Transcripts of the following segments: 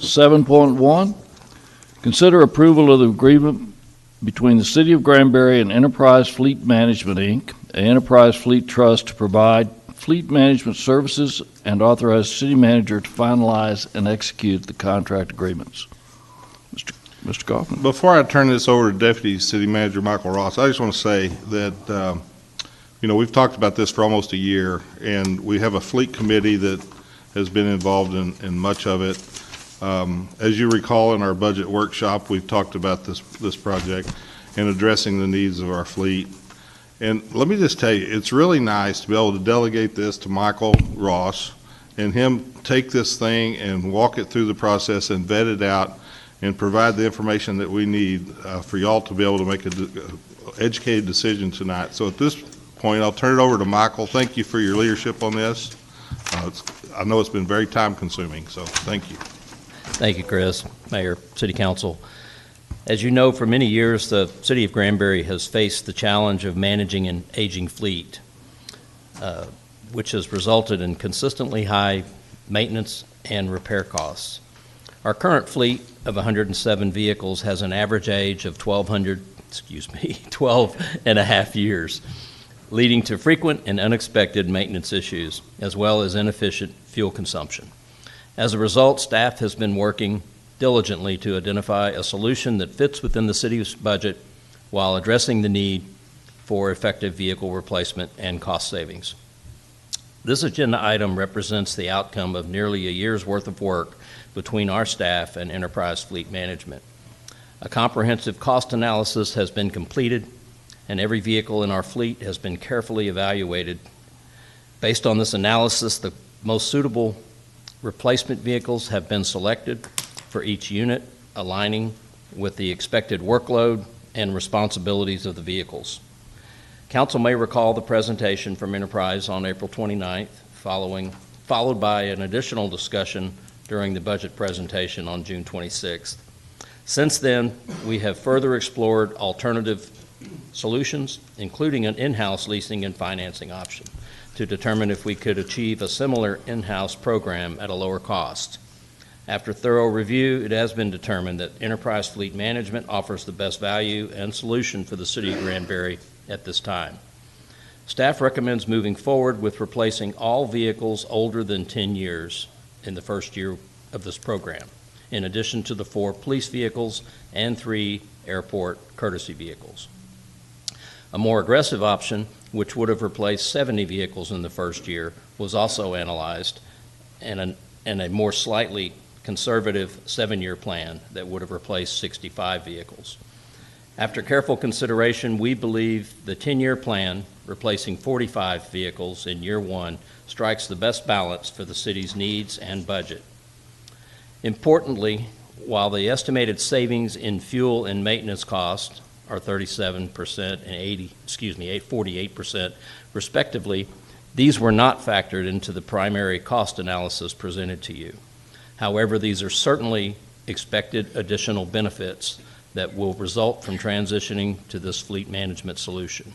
7.1, consider approval of the agreement between the City of Granbury and Enterprise Fleet Management, Inc., an Enterprise Fleet Trust to provide fleet management services and authorize the city manager to finalize and execute the contract agreements. Mr. Kaufman. Before I turn this over to Deputy City Manager Michael Ross, I just want to say that, we've talked about this for almost a year, and we have a fleet committee that has been involved in much of it. As you recall, in our budget workshop, we've talked about this project and addressing the needs of our fleet. And let me just tell you, it's really nice to be able to delegate this to Michael Ross and him take this thing and walk it through the process and vet it out and provide the information that we need for y'all to be able to make an educated decision tonight. So at this point, I'll turn it over to Michael. Thank you for your leadership on this. I know it's been very time consuming, so thank you. Thank you, Chris, Mayor, City Council. As you know, for many years, the City of Granbury has faced the challenge of managing an aging fleet, which has resulted in consistently high maintenance and repair costs. Our current fleet of 107 vehicles has an average age of 12 and a half years, leading to frequent and unexpected maintenance issues, as well as inefficient fuel consumption. As a result, staff has been working diligently to identify a solution that fits within the city's budget while addressing the need for effective vehicle replacement and cost savings. This agenda item represents the outcome of nearly a year's worth of work between our staff and Enterprise Fleet Management. A comprehensive cost analysis has been completed, and every vehicle in our fleet has been carefully evaluated. Based on this analysis, the most suitable replacement vehicles have been selected for each unit, aligning with the expected workload and responsibilities of the vehicles. Council may recall the presentation from Enterprise on April 29th, followed by an additional discussion during the budget presentation on June 26th. Since then, we have further explored alternative solutions, including an in-house leasing and financing option, to determine if we could achieve a similar in-house program at a lower cost. After thorough review, it has been determined that Enterprise Fleet Management offers the best value and solution for the City of Granbury at this time. Staff recommends moving forward with replacing all vehicles older than 10 years in the first year of this program, in addition to the 4 police vehicles and 3 airport courtesy vehicles. A more aggressive option, which would have replaced 70 vehicles in the first year, was also analyzed, and a more slightly conservative 7-year plan that would have replaced 65 vehicles. After careful consideration, we believe the 10-year plan, replacing 45 vehicles in year 1, strikes the best balance for the city's needs and budget. Importantly, while the estimated savings in fuel and maintenance costs are 37% and 48% respectively, these were not factored into the primary cost analysis presented to you. However, these are certainly expected additional benefits that will result from transitioning to this fleet management solution.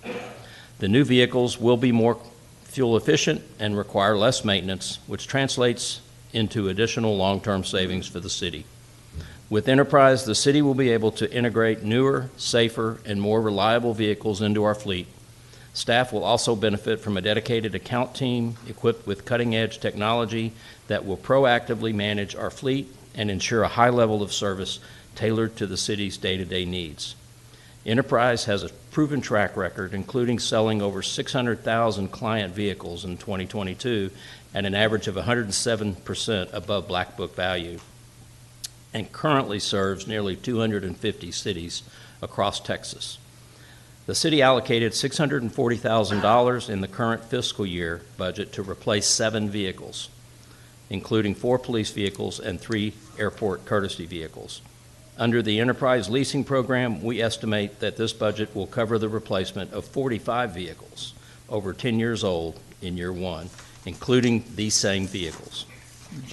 The new vehicles will be more fuel efficient and require less maintenance, which translates into additional long-term savings for the city. With Enterprise, the city will be able to integrate newer, safer, and more reliable vehicles into our fleet. Staff will also benefit from a dedicated account team equipped with cutting-edge technology that will proactively manage our fleet and ensure a high level of service tailored to the city's day-to-day needs. Enterprise has a proven track record, including selling over 600,000 client vehicles in 2022 at an average of 107% above Black Book value, and currently serves nearly 250 cities across Texas. The city allocated $640,000 in the current fiscal year budget to replace 7 vehicles, including 4 police vehicles and 3 airport courtesy vehicles. Under the Enterprise leasing program, we estimate that this budget will cover the replacement of 45 vehicles over 10 years old in year 1, including these same vehicles.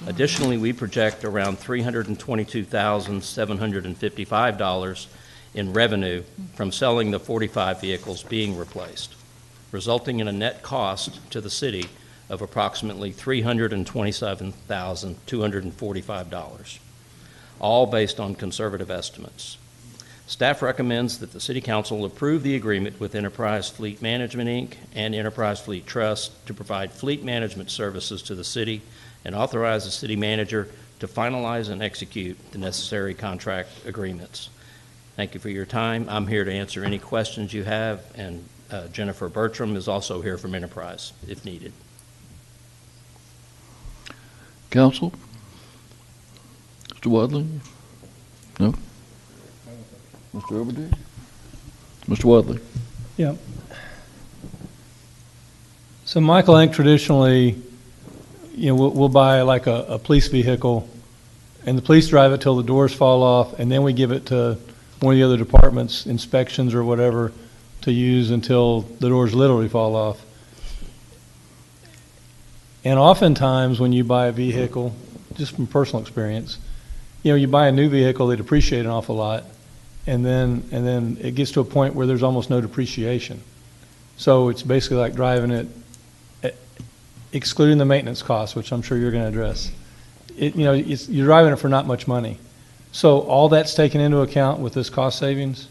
Additionally, we project around $322,755 in revenue from selling the 45 vehicles being replaced, resulting in a net cost to the city of approximately $327,245. all based on conservative estimates. Staff recommends that the City Council approve the agreement with Enterprise Fleet Management, Inc. and Enterprise Fleet Trust to provide fleet management services to the city and authorize the city manager to finalize and execute the necessary contract agreements. Thank you for your time. I'm here to answer any questions you have, and Jennifer Bertram is also here from Enterprise if needed. Council? Mr. Wadley? No? Mr. Overdeer? Mr. Wadley? Yeah. So, Michael, I think traditionally, we'll buy like a police vehicle, and the police drive it till the doors fall off, and then we give it to one of the other departments, inspections or whatever, to use until the doors literally fall off. And oftentimes when you buy a vehicle, just from personal experience, you buy a new vehicle, they depreciate an awful lot, and then it gets to a point where there's almost no depreciation. So it's basically like driving it, excluding the maintenance costs, which I'm sure you're going to address. You're driving it for not much money. So all that's taken into account with this cost savings?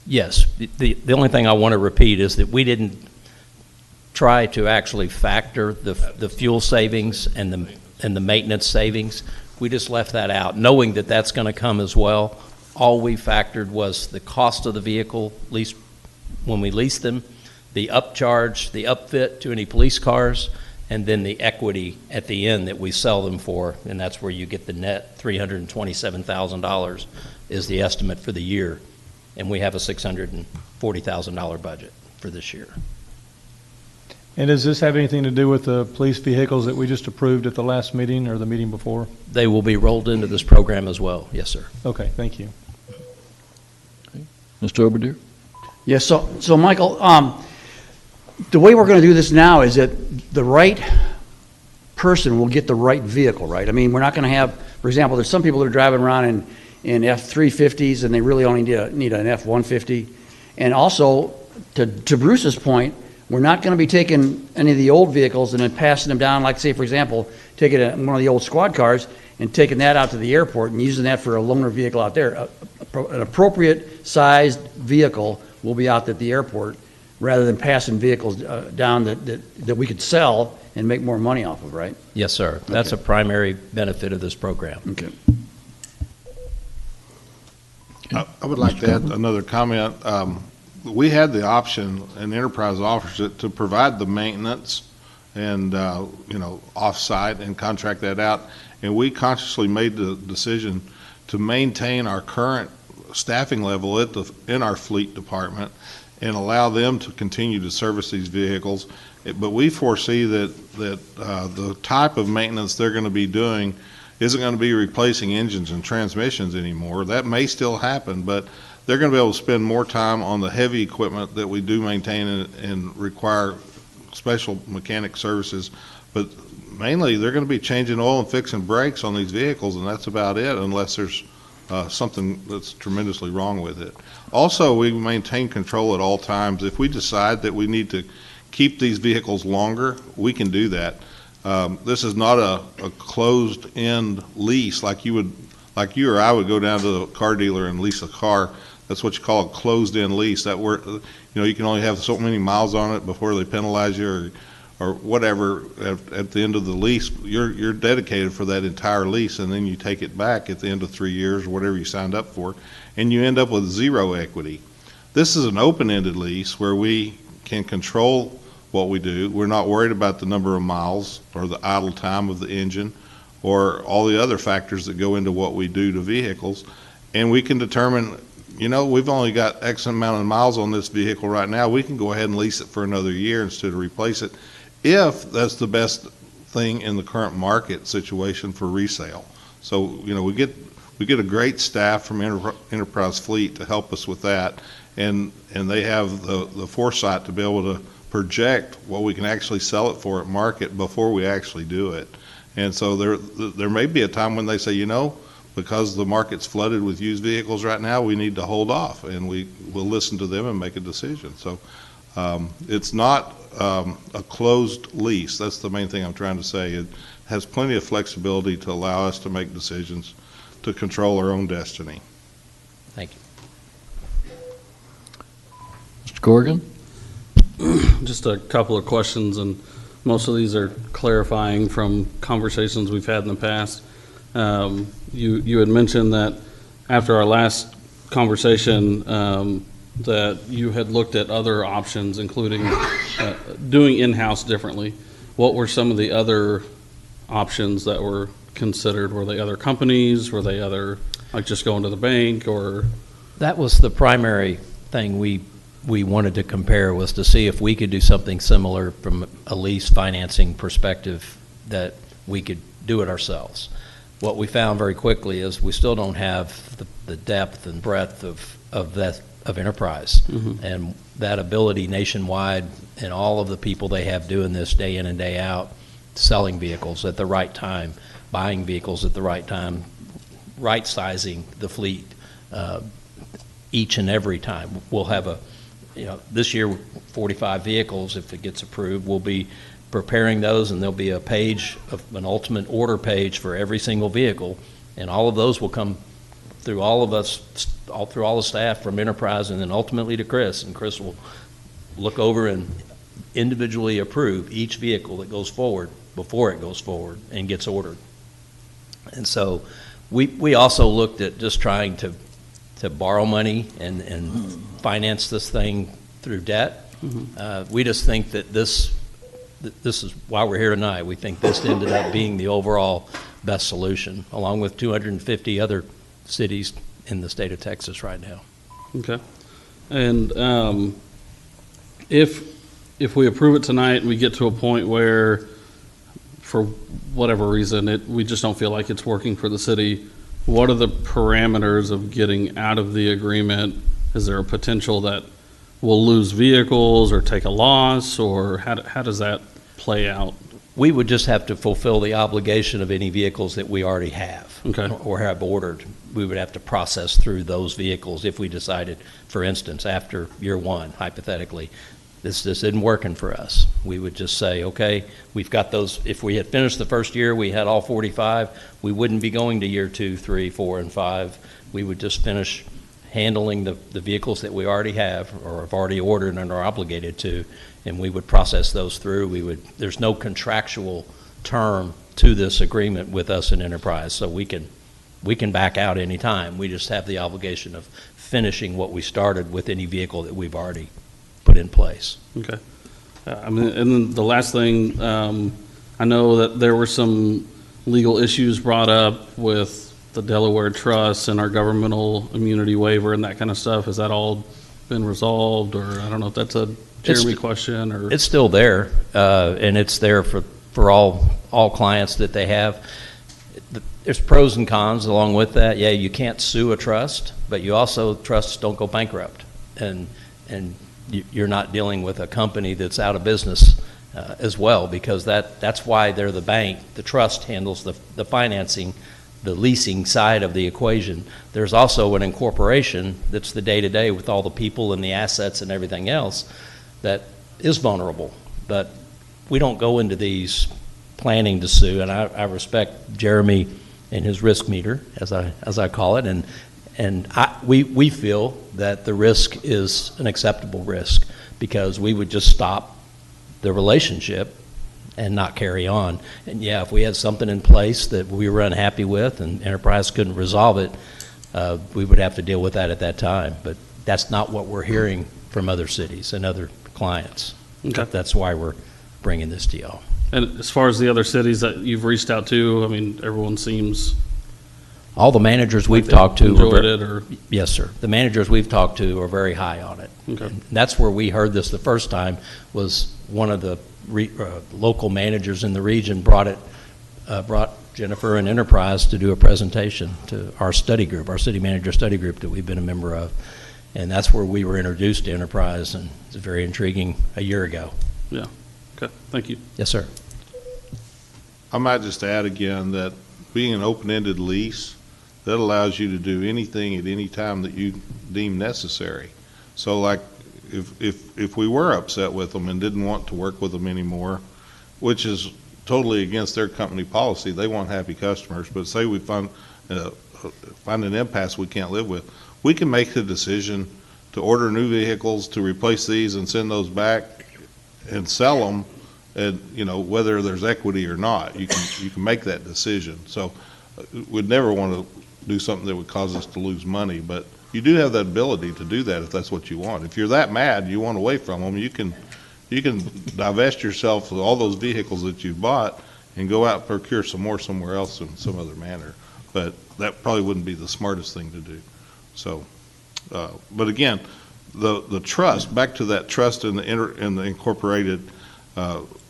Yes. The only thing I want to repeat is that we didn't try to actually factor the fuel savings and the maintenance savings. We just left that out, knowing that that's going to come as well. All we factored was the cost of the vehicle, least when we leased them, the upcharge, the upfit to any police cars, and then the equity at the end that we sell them for, and that's where you get the net $327,000 is the estimate for the year, and we have a $640,000 budget for this year. And does this have anything to do with the police vehicles that we just approved at the last meeting or the meeting before? They will be rolled into this program as well. Yes, sir. Okay, thank you. Mr. Overdeer? Yes, so Michael, the way we're going to do this now is that the right person will get the right vehicle, right? I mean, we're not going to have, for example, there's some people that are driving around in F-350s and they really only need an F-150. And also, to Bruce's point, we're not going to be taking any of the old vehicles and then passing them down, like say, for example, taking one of the old squad cars and taking that out to the airport and using that for a loaner vehicle out there. An appropriate sized vehicle will be out at the airport rather than passing vehicles down that we could sell and make more money off of, right? Yes, sir. That's a primary benefit of this program. Okay. I would like to add another comment. We had the option, and Enterprise offers it, to provide the maintenance and, off-site and contract that out. And we consciously made the decision to maintain our current staffing level in our fleet department and allow them to continue to service these vehicles. But we foresee that the type of maintenance they're going to be doing isn't going to be replacing engines and transmissions anymore. That may still happen, but they're going to be able to spend more time on the heavy equipment that we do maintain and require special mechanic services. But mainly, they're going to be changing oil and fixing brakes on these vehicles, and that's about it, unless there's something that's tremendously wrong with it. Also, we maintain control at all times. If we decide that we need to keep these vehicles longer, we can do that. This is not a closed-end lease like you or I would go down to the car dealer and lease a car. That's what you call a closed-end lease. That where you can only have so many miles on it before they penalize you or whatever. At the end of the lease, you're dedicated for that entire lease, and then you take it back at the end of 3 years or whatever you signed up for, and you end up with zero equity. This is an open-ended lease where we can control what we do. We're not worried about the number of miles or the idle time of the engine or all the other factors that go into what we do to vehicles, and we can determine, we've only got X amount of miles on this vehicle right now. We can go ahead and lease it for another year instead of replace it, if that's the best thing in the current market situation for resale. So, we get a great staff from Enterprise Fleet to help us with that, and they have the foresight to be able to project what we can actually sell it for at market before we actually do it. And so there may be a time when they say, because the market's flooded with used vehicles right now, we need to hold off, and we will listen to them and make a decision. So it's not a closed lease. That's the main thing I'm trying to say. It has plenty of flexibility to allow us to make decisions to control our own destiny. Thank you. Mr. Corrigan? Just a couple of questions, and most of these are clarifying from conversations we've had in the past. You had mentioned that after our last conversation, that you had looked at other options, including doing in-house differently. What were some of the other options that were considered? Were they other companies? Were they other, like just going to the bank, or? That was the primary thing we wanted to compare, was to see if we could do something similar from a lease financing perspective, that we could do it ourselves. What we found very quickly is we still don't have the depth and breadth of enterprise, and that ability nationwide, and all of the people they have doing this day in and day out, selling vehicles at the right time, buying vehicles at the right time, right sizing the fleet each and every time. We'll have this year 45 vehicles. If it gets approved, we'll be preparing those, and there'll be a page, an ultimate order page for every single vehicle, and all of those will come through all of us, through all the staff from Enterprise, and then ultimately to Chris, and Chris will look over and individually approve each vehicle that goes forward before it goes forward and gets ordered. And so we also looked at just trying to borrow money and finance this thing through debt. We just think that this is why we're here tonight. We think this ended up being the overall best solution, along with 250 other cities in the state of Texas right now. Okay. And if we approve it tonight and we get to a point where, for whatever reason, we just don't feel like it's working for the city, what are the parameters of getting out of the agreement? Is there a potential that we'll lose vehicles or take a loss, or how does that play out? We would just have to fulfill the obligation of any vehicles that we already have, okay, or have ordered. We would have to process through those vehicles if we decided, for instance, after year one, hypothetically, this isn't working for us. We would just say, okay, we've got those. If we had finished the first year, we had all 45, we wouldn't be going to year 2, 3, 4, and 5. We would just finish handling the vehicles that we already have or have already ordered and are obligated to, and we would process those through. There's no contractual term to this agreement with us in Enterprise, so we can back out any time. We just have the obligation of finishing what we started with any vehicle that we've already put in place. Okay. And then the last thing, I know that there were some legal issues brought up with the Delaware Trust and our governmental immunity waiver and that kind of stuff. Has that all been resolved, or I don't know if that's a Jeremy question, or? It's still there, and it's there for all clients that they have. There's pros and cons along with that. Yeah, you can't sue a trust, but you also, trusts don't go bankrupt, and you're not dealing with a company that's out of business as well, because that's why they're the bank. The trust handles the financing, the leasing side of the equation. There's also an incorporation that's the day-to-day with all the people and the assets and everything else that is vulnerable. But we don't go into these planning to sue, and I respect Jeremy and his risk meter, as I call it, and we feel that the risk is an acceptable risk, because we would just stop the relationship and not carry on. And yeah, if we had something in place that we were unhappy with and Enterprise couldn't resolve it, we would have to deal with that at that time. But that's not what we're hearing from other cities and other clients. Okay. That's why we're bringing this to y'all. And as far as the other cities that you've reached out to, I mean, everyone seems... All the managers we've like talked to enjoyed it, or? Yes, sir. The managers we've talked to are very high on it. Okay. And that's where we heard this the first time, was one of the local managers in the region brought Jennifer and Enterprise to do a presentation to our study group, our city manager study group that we've been a member of. And that's where we were introduced to Enterprise, and it's very intriguing a year ago. Yeah. Okay. Thank you. Yes, sir. I might just add again that being an open-ended lease, that allows you to do anything at any time that you deem necessary. So like if we were upset with them and didn't want to work with them anymore, which is totally against their company policy, they want happy customers, but say we found find an impasse we can't live with, we can make the decision to order new vehicles, to replace these and send those back and sell them, and, whether there's equity or not, you can make that decision. So we'd never want to do something that would cause us to lose money, but you do have that ability to do that if that's what you want. If you're that mad, you want away from them, you can divest yourself of all those vehicles that you've bought and go out and procure some more somewhere else in some other manner. But that probably wouldn't be the smartest thing to do. So, but again, the trust, back to that trust in the incorporated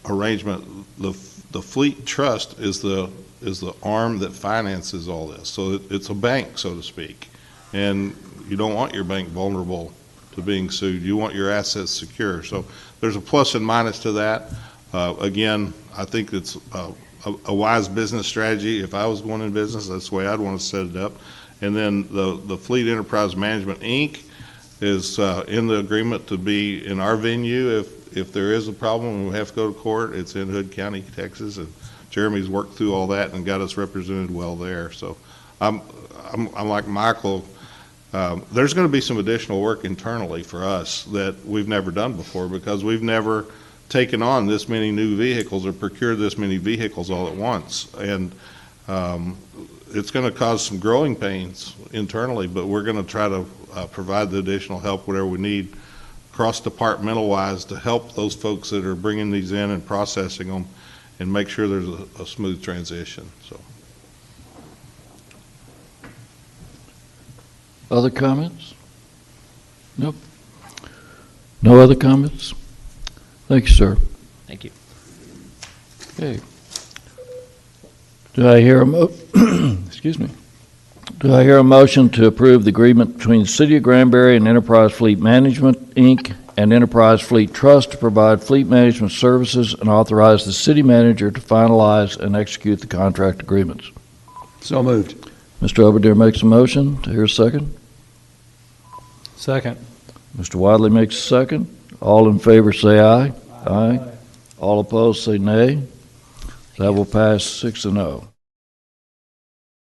arrangement, the fleet trust is the arm that finances all this. So it's a bank, so to speak, and you don't want your bank vulnerable to being sued. You want your assets secure. So there's a plus and minus to that. Again, I think it's a wise business strategy. If I was going in business, that's the way I'd want to set it up. And then the Fleet Enterprise Management, Inc. is in the agreement to be in our venue if there is a problem and we have to go to court. It's in Hood County, Texas, and Jeremy's worked through all that and got us represented well there. So I'm like Michael. There's going to be some additional work internally for us that we've never done before, because we've never taken on this many new vehicles or procured this many vehicles all at once. And it's going to cause some growing pains internally, but we're going to try to provide the additional help, whatever we need, cross-departmental wise, to help those folks that are bringing these in and processing them and make sure there's a smooth transition. So. Other comments? Nope. No other comments? Thank you, sir. Thank you. Okay. Do I hear excuse me. Do I hear a motion to approve the agreement between the City of Granbury and Enterprise Fleet Management, Inc. and Enterprise Fleet Trust to provide fleet management services, and authorize the city manager to finalize and execute the contract agreements? So moved. Mr. Oberdehr makes a motion. To hear a second? Second. Mr. Wadley makes a second. All in favor say aye. Aye. All opposed say nay. That will pass 6-0.